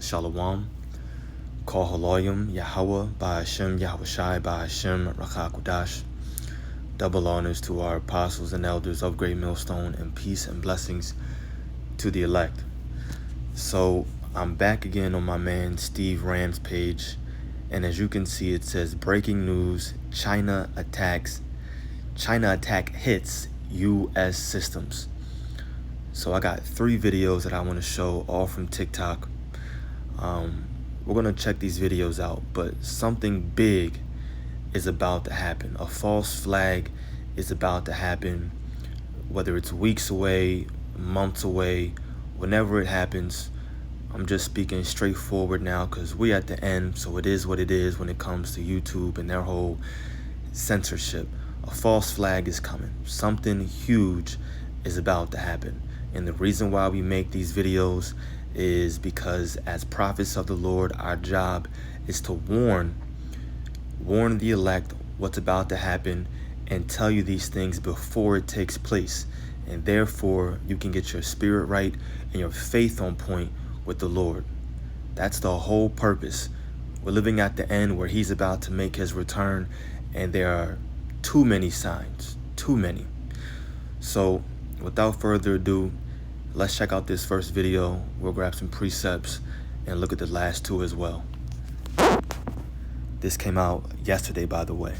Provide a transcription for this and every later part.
Shalom, Kol Haloyim, Yahweh, Ba'ashem, Yahushai, Ba'ashem, Rakakudash. Double honors to our apostles and elders of Great Millstone, and peace and blessings to the elect. So I'm back again on my man Steve Ram's page, and as you can see, it says breaking news: China attack hits U.S. systems. So I got 3 videos that I want to show, all from TikTok. We're going to check these videos out, but something big is about to happen. A false flag is about to happen, whether it's weeks away, months away, whenever it happens. I'm just speaking straightforward now because we're at the end, so it is what it is when it comes to YouTube and their whole censorship. A false flag is coming. Something huge is about to happen. And the reason why we make these videos is because as prophets of the Lord, our job is to warn the elect what's about to happen and tell you these things before it takes place. And therefore, you can get your spirit right and your faith on point with the Lord. That's the whole purpose. We're living at the end where he's about to make his return, and there are too many signs, too many. So without further ado, let's check out this first video. We'll grab some precepts and look at the last 2 as well. This came out yesterday, by the way.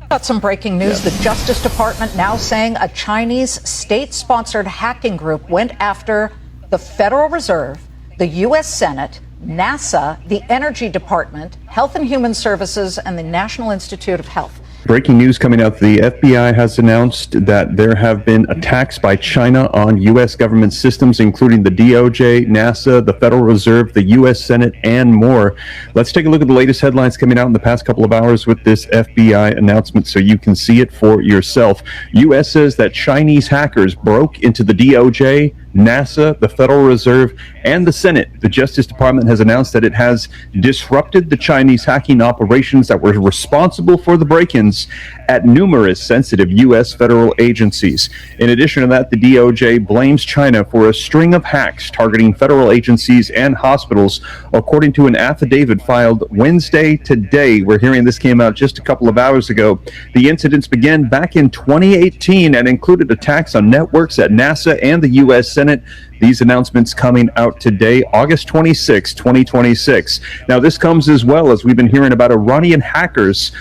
Got some breaking news. The Justice Department now saying a Chinese state-sponsored hacking group went after the Federal Reserve, the U.S. Senate, NASA, the Energy Department, Health and Human Services, and the National Institute of Health. Breaking news coming out. The FBI has announced that there have been attacks by China on U.S. government systems, including the DOJ, NASA, the Federal Reserve, the U.S. Senate, and more. Let's take a look at the latest headlines coming out in the past couple of hours with this FBI announcement so you can see it for yourself. U.S. says that Chinese hackers broke into the DOJ, NASA, the Federal Reserve, and the Senate. The Justice Department has announced that it has disrupted the Chinese hacking operations that were responsible for the break-ins at numerous sensitive U.S. federal agencies. In addition to that, the DOJ blames China for a string of hacks targeting federal agencies and hospitals, according to an affidavit filed Wednesday today. We're hearing this came out just a couple of hours ago. The incidents began back in 2018 and included attacks on networks at NASA and the U.S. Senate. These announcements coming out today, August 26, 2026. Now, this comes as well as we've been hearing about Iranian hackers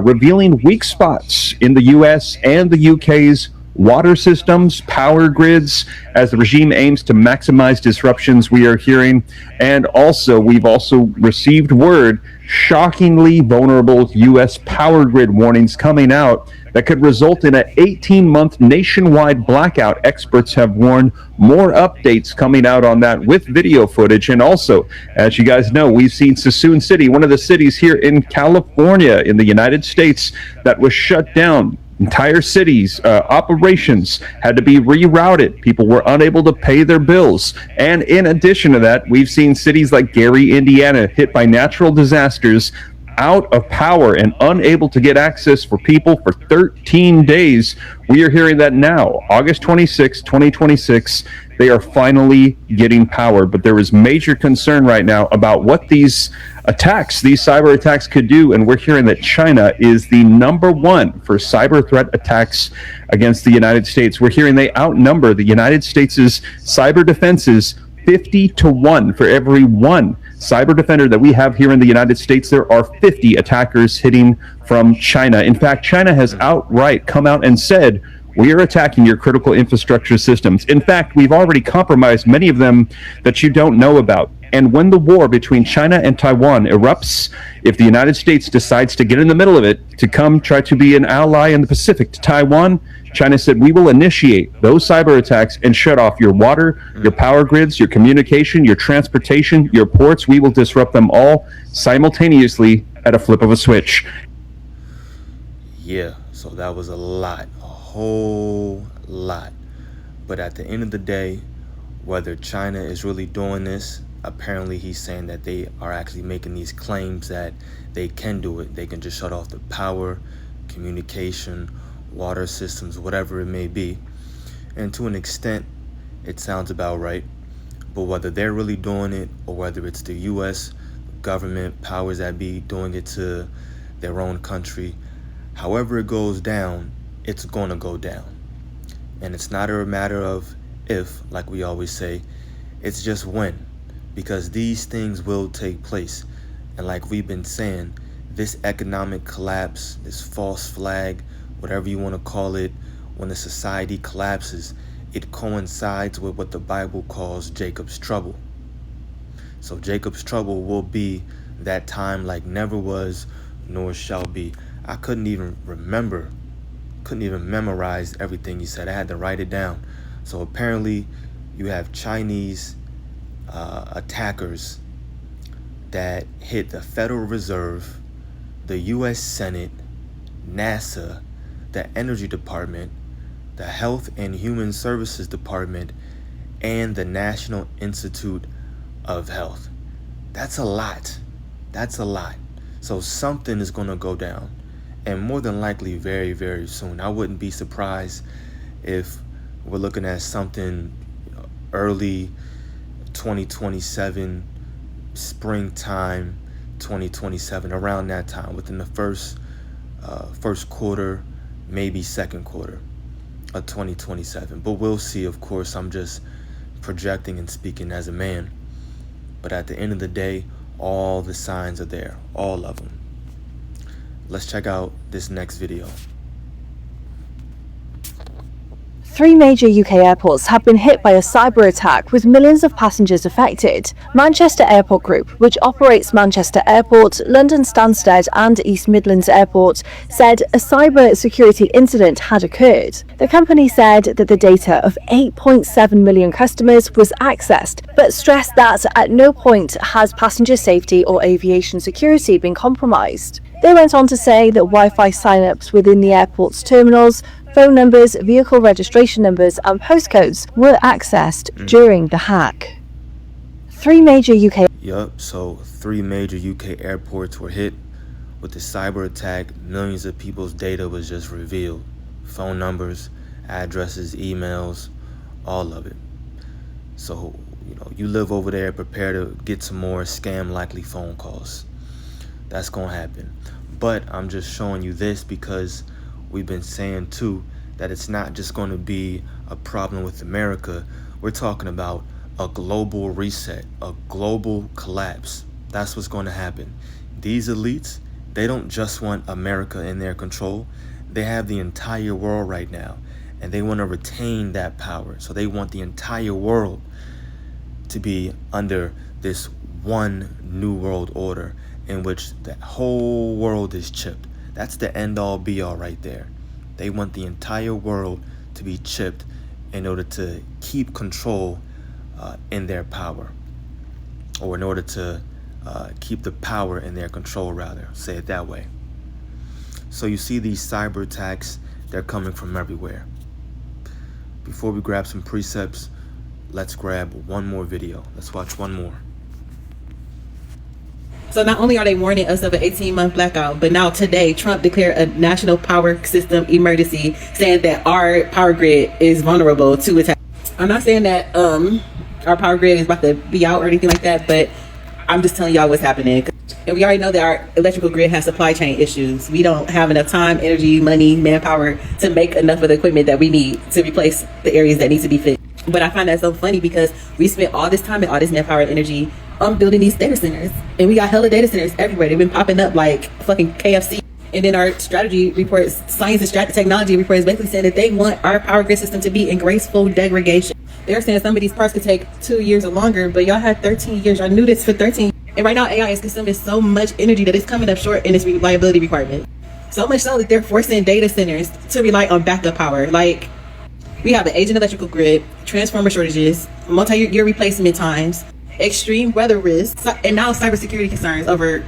revealing weak spots in the U.S. and the U.K.'s water systems, power grids, as the regime aims to maximize disruptions, we are hearing. And also, we've also received word, shockingly vulnerable U.S. power grid warnings coming out that could result in an 18-month nationwide blackout. Experts have warned. More updates coming out on that with video footage. And also, as you guys know, we've seen Sassoon City, one of the cities here in California in the United States, that was shut down. Entire cities, operations had to be rerouted. People were unable to pay their bills. And in addition to that, we've seen cities like Gary, Indiana, hit by natural disasters, out of power and unable to get access for people for 13 days. We are hearing that now, August 26, 2026, they are finally getting power. But there is major concern right now about what these attacks, these cyber attacks could do. And we're hearing that China is the #1 for cyber threat attacks against the United States. We're hearing they outnumber the United States' cyber defenses 50-1. For every 1 cyber defender that we have here in the United States, there are 50 attackers hitting from China. In fact, China has outright come out and said, we are attacking your critical infrastructure systems. In fact, we've already compromised many of them that you don't know about. And when the war between China and Taiwan erupts, if the United States decides to get in the middle of it, to come try to be an ally in the Pacific to Taiwan, China said, we will initiate those cyber attacks and shut off your water, your power grids, your communication, your transportation, your ports. We will disrupt them all simultaneously at a flip of a switch. Yeah, so that was a lot, a whole lot. But at the end of the day, whether China is really doing this, apparently he's saying that they are actually making these claims that they can do it. They can just shut off the power, communication, water systems, whatever it may be. And to an extent, it sounds about right. But whether they're really doing it or whether it's the U.S. government, powers that be, doing it to their own country, however it goes down, it's going to go down. And it's not a matter of if, like we always say, it's just when, because these things will take place. And like we've been saying, this economic collapse, this false flag, whatever you want to call it, when a society collapses, it coincides with what the Bible calls Jacob's trouble. So Jacob's trouble will be that time like never was, nor shall be. I couldn't even memorize everything he said. I had to write it down. So apparently you have Chinese attackers that hit the Federal Reserve, the U.S. Senate, NASA, the Energy Department, the Health and Human Services Department, and the National Institute of Health. That's a lot. That's a lot. So something is going to go down, and more than likely very, very soon. I wouldn't be surprised if we're looking at something early 2027, springtime 2027, around that time, within the first quarter, maybe second quarter of 2027. But we'll see. Of course, I'm just projecting and speaking as a man. But at the end of the day, all the signs are there, all of them. Let's check out this next video. 3 major UK airports have been hit by a cyber attack with millions of passengers affected. Manchester Airport Group, which operates Manchester Airport, London Stansted and East Midlands Airport, said a cyber security incident had occurred. The company said that the data of 8.7 million customers was accessed, but stressed that at no point has passenger safety or aviation security been compromised. They went on to say that Wi-Fi sign-ups within the airport's terminals, phone numbers, vehicle registration numbers and postcodes were accessed during the hack. 3 major UK So 3 major UK airports were hit with the cyber attack. Millions of people's data was just revealed. Phone numbers, addresses, emails, all of it. So, you live over there, prepare to get some more scam-likely phone calls. That's going to happen. But I'm just showing you this because we've been saying too that it's not just going to be a problem with America. We're talking about a global reset, a global collapse. That's what's going to happen. These elites, they don't just want America in their control. They have the entire world right now, and they want to retain that power. So they want the entire world to be under this one new world order in which the whole world is chipped. That's the end all be all right there. They want the entire world to be chipped in order to keep control in their power, or in order to keep the power in their control, rather, say it that way. So you see these cyber attacks, they're coming from everywhere. Before we grab some precepts, let's grab one more video. Let's watch one more. So not only are they warning us of an 18-month blackout, but now today Trump declared a national power system emergency, saying that our power grid is vulnerable to attack. I'm not saying that our power grid is about to be out or anything like that, but I'm just telling y'all what's happening. And we already know that our electrical grid has supply chain issues. We don't have enough time, energy, money, manpower to make enough of the equipment that we need to replace the areas that need to be fixed. But I find that so funny because we spent all this time and all this manpower and energy on building these data centers, and we got hella data centers everywhere. They've been popping up like fucking KFC. And then our strategy reports, science and technology reports, basically saying that they want our power grid system to be in graceful degradation. They're saying some of these parts could take 2 years or longer, but y'all had 13 years. Y'all knew this for 13. And right now AI is consuming so much energy that it's coming up short in its reliability requirement. So much so that they're forcing data centers to rely on backup power. Like, we have an aging electrical grid, transformer shortages, multi-year replacement times, extreme weather risks, and now cybersecurity concerns over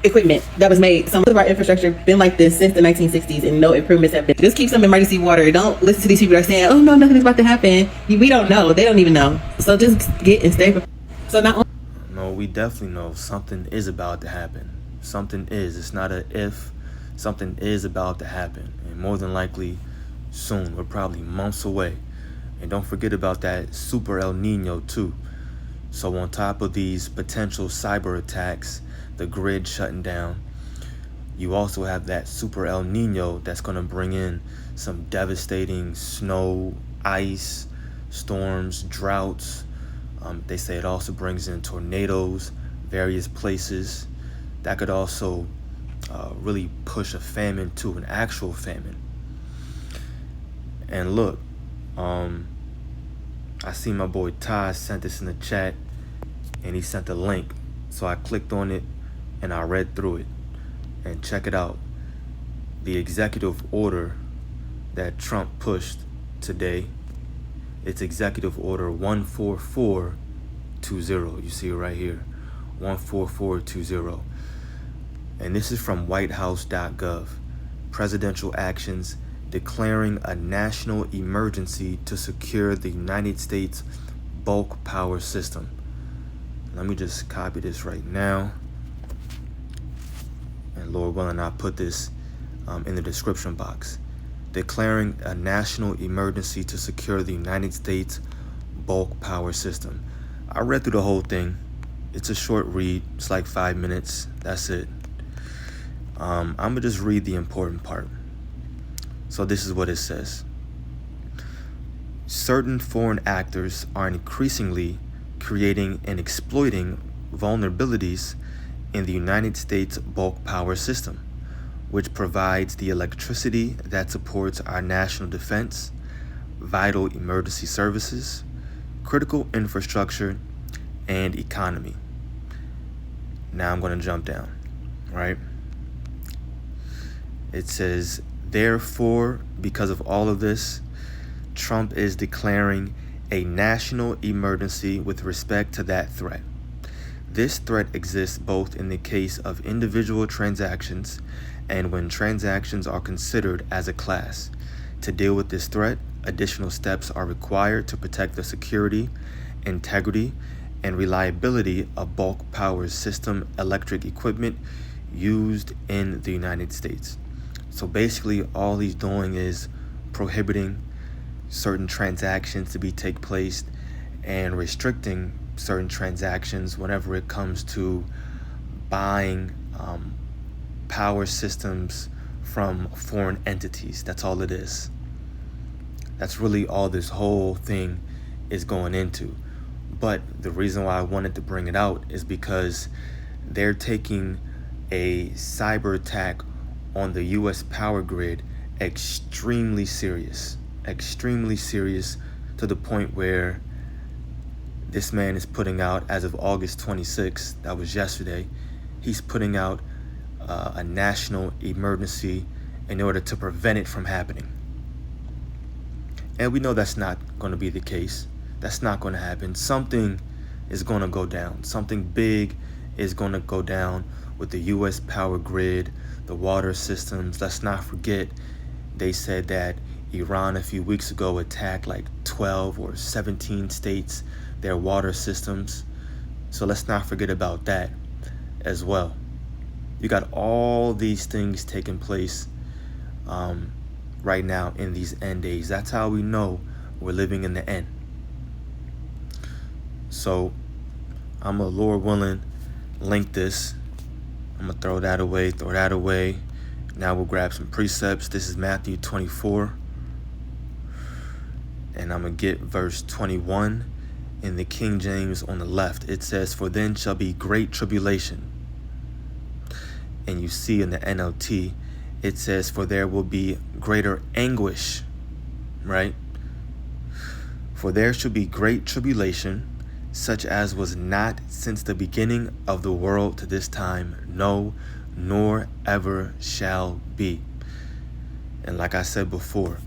equipment that was made. Some of our infrastructure been like this since the 1960s, and no improvements have been. Just keep some emergency water. Don't listen to these people that are saying, oh no, nothing's about to happen. We don't know. They don't even know. So just get and stay prepared. So not only... No, we definitely know something is about to happen. Something is. It's not a if. Something is about to happen, and more than likely soon. We're probably months away. And don't forget about that super El Nino too. So on top of these potential cyber attacks, the grid shutting down, you also have that super El Nino that's going to bring in some devastating snow, ice, storms, droughts. They say it also brings in tornadoes, various places. That could also really push a famine to an actual famine. And look, I see my boy Ty sent this in the chat, and he sent a link. So I clicked on it and I read through it. And check it out. The executive order that Trump pushed today, it's Executive Order 14420. You see it right here, 14420. And this is from whitehouse.gov. Presidential actions declaring a national emergency to secure the United States bulk power system. Let me just copy this right now. And Lord willing, I'll put this in the description box. Declaring a national emergency to secure the United States bulk power system. I read through the whole thing. It's a short read. It's like 5 minutes. That's it. I'm going to just read the important part. So this is what it says. Certain foreign actors are increasingly creating and exploiting vulnerabilities in the United States bulk power system, which provides the electricity that supports our national defense, vital emergency services, critical infrastructure, and economy. Now I'm going to jump down, right? It says, therefore, because of all of this, Trump is declaring a national emergency with respect to that threat. This threat exists both in the case of individual transactions and when transactions are considered as a class. To deal with this threat, additional steps are required to protect the security, integrity, and reliability of bulk power system electric equipment used in the United States. So basically, all he's doing is prohibiting certain transactions to take place and restricting certain transactions whenever it comes to buying power systems from foreign entities. That's all it is. That's really all this whole thing is going into. But the reason why I wanted to bring it out is because they're taking a cyber attack on the U.S. power grid extremely serious to the point where this man is putting out, as of August 26th, that was yesterday, he's putting out a national emergency in order to prevent it from happening. And we know that's not going to be the case. That's not going to happen. Something is going to go down. Something big is going to go down with the U.S. power grid, the water systems. Let's not forget, they said that Iran a few weeks ago attacked like 12 or 17 states, their water systems. So let's not forget about that as well. You got all these things taking place right now in these end days. That's how we know we're living in the end. So I'm a, Lord willing, link this. I'm gonna throw that away. Now we'll grab some precepts. This is Matthew 24. And I'm going to get verse 21 in the King James on the left. It says, for then shall be great tribulation. And you see in the NLT, it says, for there will be greater anguish, right? For there shall be great tribulation, such as was not since the beginning of the world to this time, no, nor ever shall be. And like I said before,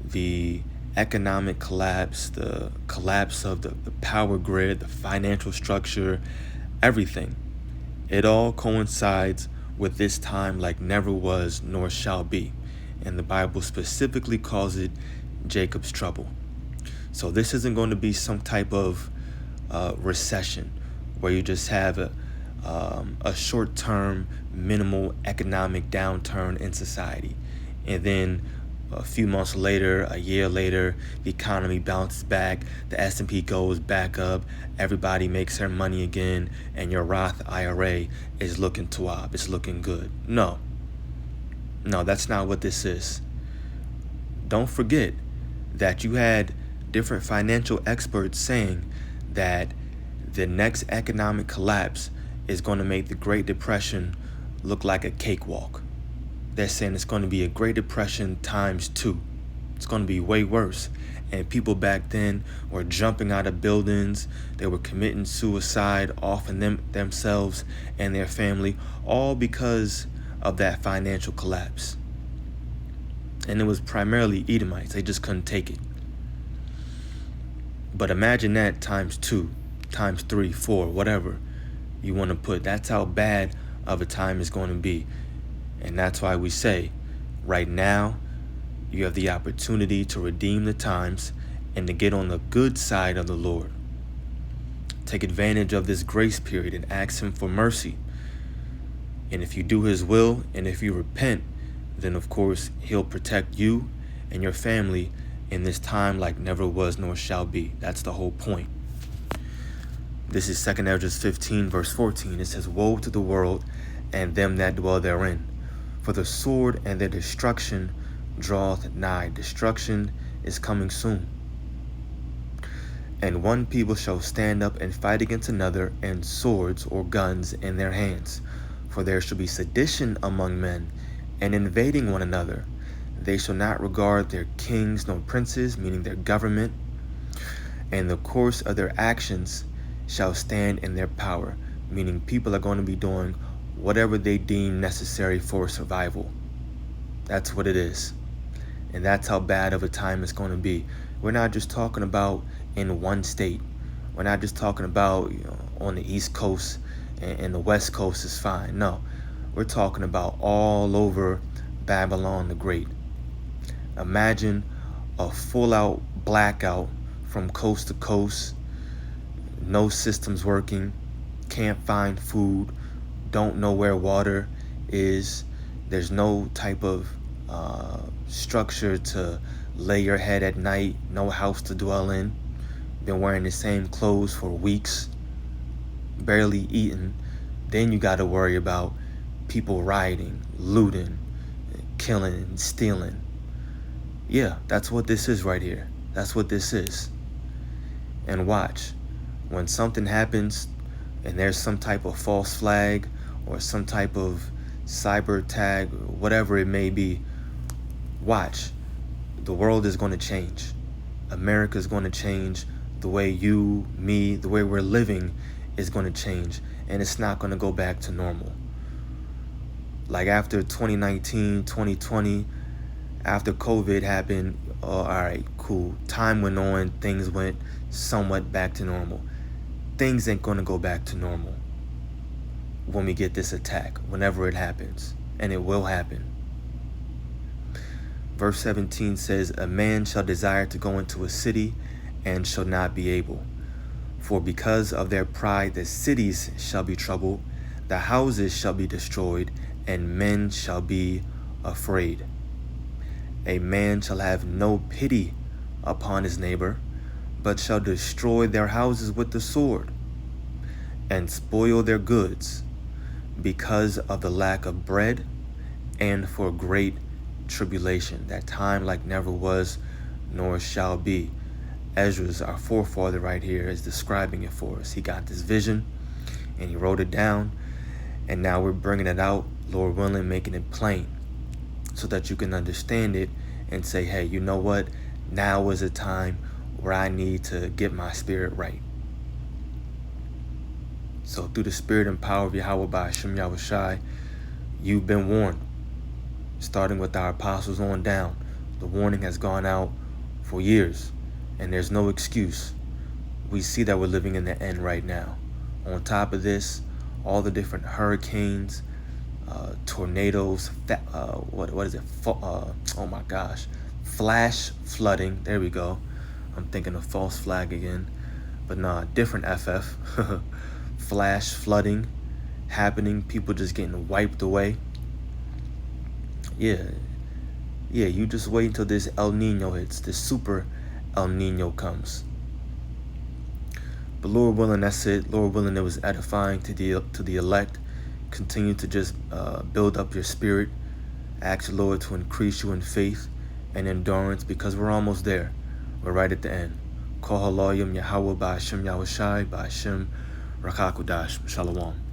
the economic collapse, the collapse of the power grid, the financial structure, everything, it all coincides with this time like never was nor shall be. And the Bible specifically calls it Jacob's trouble. So this isn't going to be some type of recession where you just have a short-term minimal economic downturn in society, and then A few months later, a year later, the economy bounces back, the S&P goes back up, everybody makes their money again, and your Roth IRA is looking twab, it's looking good. No, that's not what this is. Don't forget that you had different financial experts saying that the next economic collapse is going to make the Great Depression look like a cakewalk. They're saying it's going to be a Great Depression times 2. It's going to be way worse. And people back then were jumping out of buildings. They were committing suicide, offing themselves and their family, all because of that financial collapse. And it was primarily Edomites. They just couldn't take it. But imagine that times 2, times 3, 4, whatever you want to put. That's how bad of a time it's going to be. And that's why we say, right now, you have the opportunity to redeem the times and to get on the good side of the Lord. Take advantage of this grace period and ask Him for mercy. And if you do His will and if you repent, then of course He'll protect you and your family in this time like never was nor shall be. That's the whole point. This is 2 Ezra 15 verse 14. It says, "Woe to the world and them that dwell therein, for the sword and their destruction draweth nigh." Destruction is coming soon. "And one people shall stand up and fight against another, and swords or guns in their hands. For there shall be sedition among men, and invading one another. They shall not regard their kings nor princes," meaning their government, "and the course of their actions shall stand in their power," meaning people are going to be doing whatever they deem necessary for survival. That's what it is. And that's how bad of a time it's going to be. We're not just talking about in one state. We're not just talking about on the East Coast and the West Coast is fine. No, we're talking about all over Babylon the Great. Imagine a full-out blackout from coast to coast, no systems working, can't find food, don't know where water is, there's no type of structure to lay your head at night, no house to dwell in, been wearing the same clothes for weeks, barely eating. Then you got to worry about people rioting, looting, killing, and stealing. Yeah, that's what this is right here. That's what this is. And watch, when something happens and there's some type of false flag or some type of cyber tag, whatever it may be, watch, the world is going to change. America is going to change. The way you, me, the way we're living is going to change. And it's not going to go back to normal. Like after 2019, 2020, after COVID happened, all right, cool. Time went on, things went somewhat back to normal. Things ain't going to go back to normal when we get this attack, whenever it happens. And it will happen. Verse 17 says, "A man shall desire to go into a city and shall not be able. For because of their pride the cities shall be troubled, the houses shall be destroyed, and men shall be afraid. A man shall have no pity upon his neighbor, but shall destroy their houses with the sword, and spoil their goods, because of the lack of bread, and for great tribulation." That time like never was, nor shall be. Ezra's, our forefather right here, is describing it for us. He got this vision, and he wrote it down, and now we're bringing it out, Lord willing, making it plain, so that you can understand it and say, hey, you know what? Now is a time where I need to get my spirit right. So through the spirit and power of Yahweh by Hashem Yahushai, you've been warned. Starting with our apostles on down, the warning has gone out for years, and there's no excuse. We see that we're living in the end right now. On top of this, all the different hurricanes, tornadoes, what is it? Oh my gosh, flash flooding. There we go. I'm thinking of false flag again, but nah, different FF. Flash flooding happening, people just getting wiped away. Yeah, Yeah, you just wait until this El Nino hits, this super El Nino comes. But Lord willing, that's it. Lord willing, it was edifying to the elect. Continue to just build up your spirit. Ask the Lord to increase you in faith and endurance, because we're almost there. We're right at the end. Kol Halayim Yahweh Ba'ashem Yahushai Ba'ashem Rakakudash. Shalom.